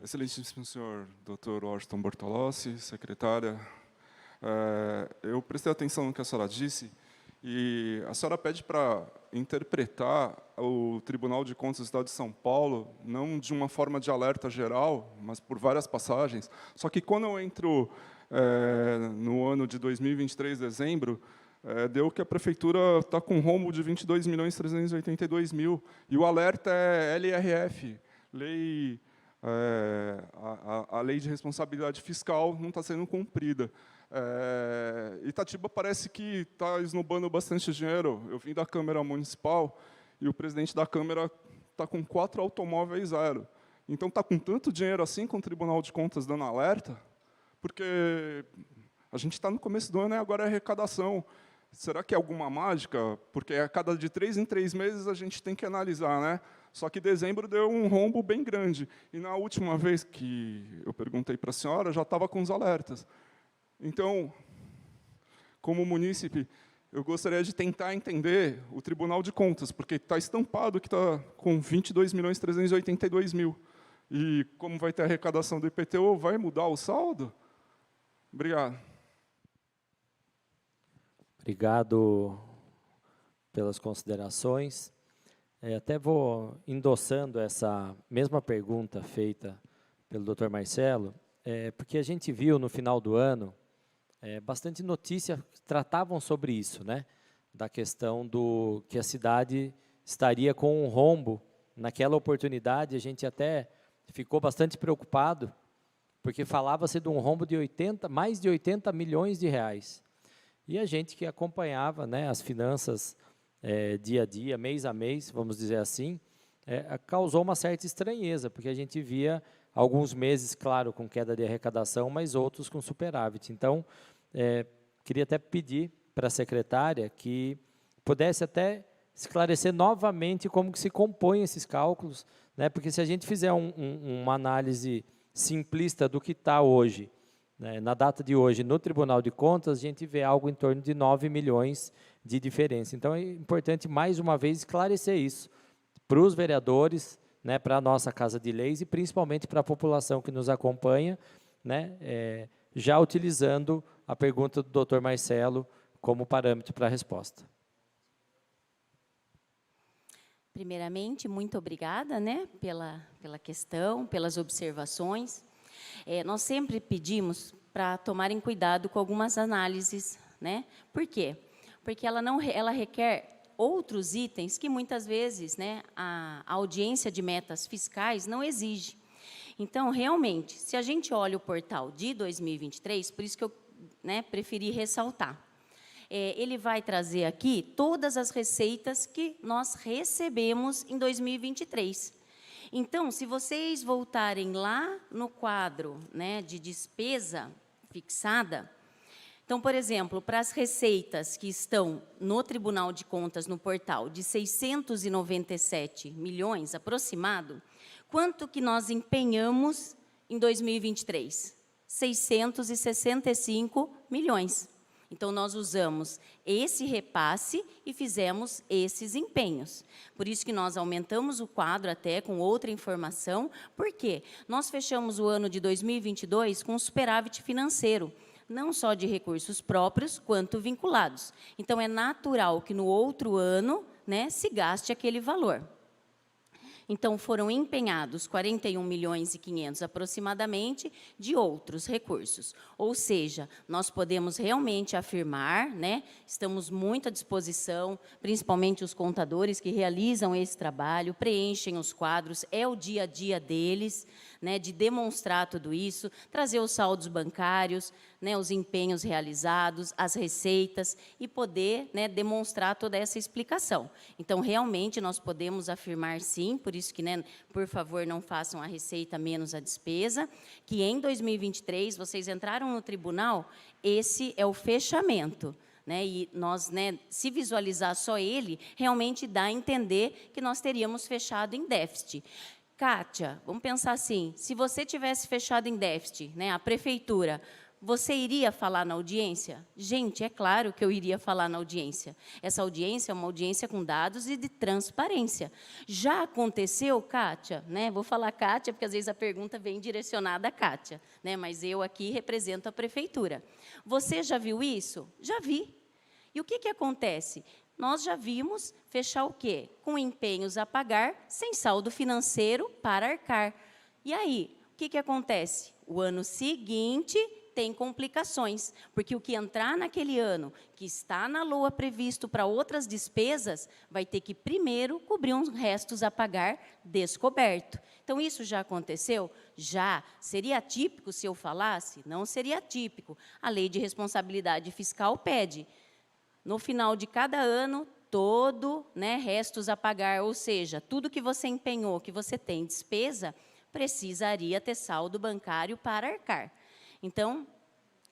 Excelentíssimo senhor Dr. Washington Bortolossi, secretária, eu prestei atenção no que a senhora disse e a senhora pede para interpretar o Tribunal de Contas do Estado de São Paulo, não de uma forma de alerta geral, mas por várias passagens. Só que quando eu entro no ano de 2023, dezembro, deu que a prefeitura está com um rombo de 22.382.000, e o alerta é LRF, lei... a lei de responsabilidade fiscal não está sendo cumprida. Itatiba parece que está esnobando bastante dinheiro. Eu vim da Câmara Municipal e o presidente da Câmara está com 4 automóveis zero. Então, está com tanto dinheiro assim com o Tribunal de Contas dando alerta, porque a gente está no começo do ano e agora é arrecadação. Será que é alguma mágica? Porque a cada de 3 em 3 meses a gente tem que analisar, né? Só que dezembro deu um rombo bem grande. E na última vez que eu perguntei para a senhora, já estava com os alertas. Então, como munícipe, eu gostaria de tentar entender o Tribunal de Contas, porque está estampado que está com 22.382.000. E como vai ter a arrecadação do IPTU, vai mudar o saldo? Obrigado. Obrigado pelas considerações. Até vou endossando essa mesma pergunta feita pelo Dr. Marcelo, porque a gente viu no final do ano bastante notícias que tratavam sobre isso, né? Da questão do que a cidade estaria com um rombo. Naquela oportunidade, a gente até ficou bastante preocupado, porque falava-se de um rombo de mais de 80 milhões de reais. E a gente que acompanhava, né, as finanças dia a dia, mês a mês, vamos dizer assim, causou uma certa estranheza, porque a gente via alguns meses, claro, com queda de arrecadação, mas outros com superávit. Então, queria até pedir para a secretária que pudesse até esclarecer novamente como que se compõem esses cálculos, né, porque se a gente fizer uma análise simplista do que está hoje, né, na data de hoje, no Tribunal de Contas, a gente vê algo em torno de 9 milhões de diferença. Então, é importante, mais uma vez, esclarecer isso para os vereadores, né, para a nossa Casa de Leis e, principalmente, para a população que nos acompanha, né, já utilizando a pergunta do Dr. Marcelo como parâmetro para a resposta. Primeiramente, muito obrigada, né, pela questão, pelas observações. Nós sempre pedimos para tomarem cuidado com algumas análises, né? Por quê? Porque ela requer outros itens que muitas vezes, né, a audiência de metas fiscais não exige. Então, realmente, se a gente olha o portal de 2023, por isso que eu, né, preferi ressaltar, ele vai trazer aqui todas as receitas que nós recebemos em 2023. Então, se vocês voltarem lá no quadro, né, de despesa fixada, então, por exemplo, para as receitas que estão no Tribunal de Contas, no portal, de 697 milhões aproximado, quanto que nós empenhamos em 2023? 665 milhões. Então, nós usamos esse repasse e fizemos esses empenhos. Por isso que nós aumentamos o quadro até com outra informação. Por quê? Nós fechamos o ano de 2022 com um superávit financeiro, não só de recursos próprios, quanto vinculados. Então, é natural que no outro ano, né, se gaste aquele valor. Então, foram empenhados 41 milhões e 500 aproximadamente de outros recursos. Ou seja, nós podemos realmente afirmar, né, estamos muito à disposição, principalmente os contadores que realizam esse trabalho, preenchem os quadros, é o dia a dia deles, né, de demonstrar tudo isso, trazer os saldos bancários, né, os empenhos realizados, as receitas e poder, né, demonstrar toda essa explicação. Então, realmente, nós podemos afirmar sim, por isso que, né, por favor, não façam a receita menos a despesa, que em 2023, vocês entraram no tribunal, esse é o fechamento. Né, e nós, né, se visualizar só ele, realmente dá a entender que nós teríamos fechado em déficit. Kátia, vamos pensar assim, se você tivesse fechado em déficit, né, a prefeitura, Você iria falar na audiência? Gente, é claro que eu iria falar na audiência. Essa audiência é uma audiência com dados e de transparência. Já aconteceu, Kátia, né? Vou falar Kátia, porque às vezes a pergunta vem direcionada a Kátia, né? Mas eu aqui represento a prefeitura. Você já viu isso? Já vi. E o que acontece? Nós já vimos fechar o quê? Com empenhos a pagar, sem saldo financeiro para arcar. E aí, o que acontece? O ano seguinte tem complicações, porque o que entrar naquele ano, que está na LOA previsto para outras despesas, vai ter que primeiro cobrir uns restos a pagar descoberto. Então, isso já aconteceu? Já. Seria atípico se eu falasse? Não seria atípico. A lei de responsabilidade fiscal pede, no final de cada ano, todo, né, restos a pagar, ou seja, tudo que você empenhou, que você tem despesa, precisaria ter saldo bancário para arcar. Então,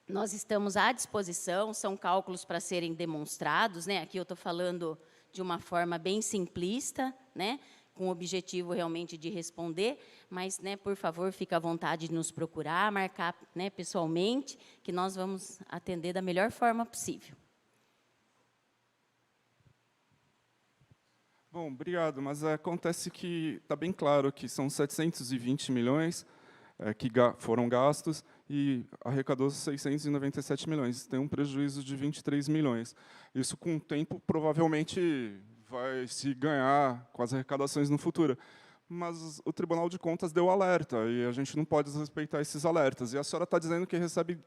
nós estamos à disposição, são cálculos para serem demonstrados, né? Aqui eu estou falando de uma forma bem simplista, né? Com o objetivo realmente de responder, mas, né, por favor, fique à vontade de nos procurar, marcar, né, pessoalmente, que nós vamos atender da melhor forma possível. Bom, obrigado, mas acontece que está bem claro que são 720 milhões que foram gastos e arrecadou 697 milhões. Tem um prejuízo de 23 milhões. Isso, com o tempo, provavelmente vai se ganhar com as arrecadações no futuro. Mas o Tribunal de Contas deu alerta, e a gente não pode desrespeitar esses alertas. E a senhora está dizendo que recebe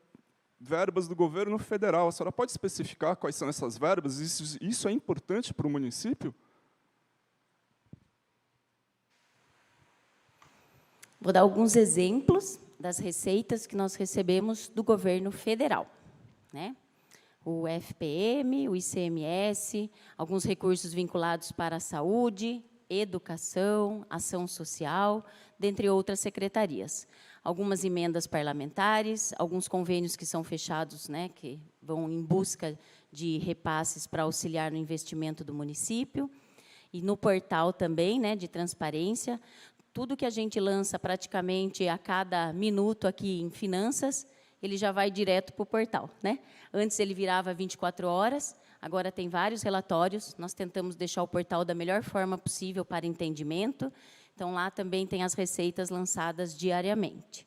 verbas do governo federal. A senhora pode especificar quais são essas verbas? Isso é importante para o município? Vou dar alguns exemplos das receitas que nós recebemos do governo federal, né? O FPM, o ICMS, alguns recursos vinculados para a saúde, educação, ação social, dentre outras secretarias. Algumas emendas parlamentares, alguns convênios que são fechados, né, que vão em busca de repasses para auxiliar no investimento do município, e no portal também, né, de transparência. Tudo que a gente lança praticamente a cada minuto aqui em finanças, ele já vai direto para o portal, né? Antes ele virava 24 horas, agora tem vários relatórios, nós tentamos deixar o portal da melhor forma possível para entendimento, então lá também tem as receitas lançadas diariamente.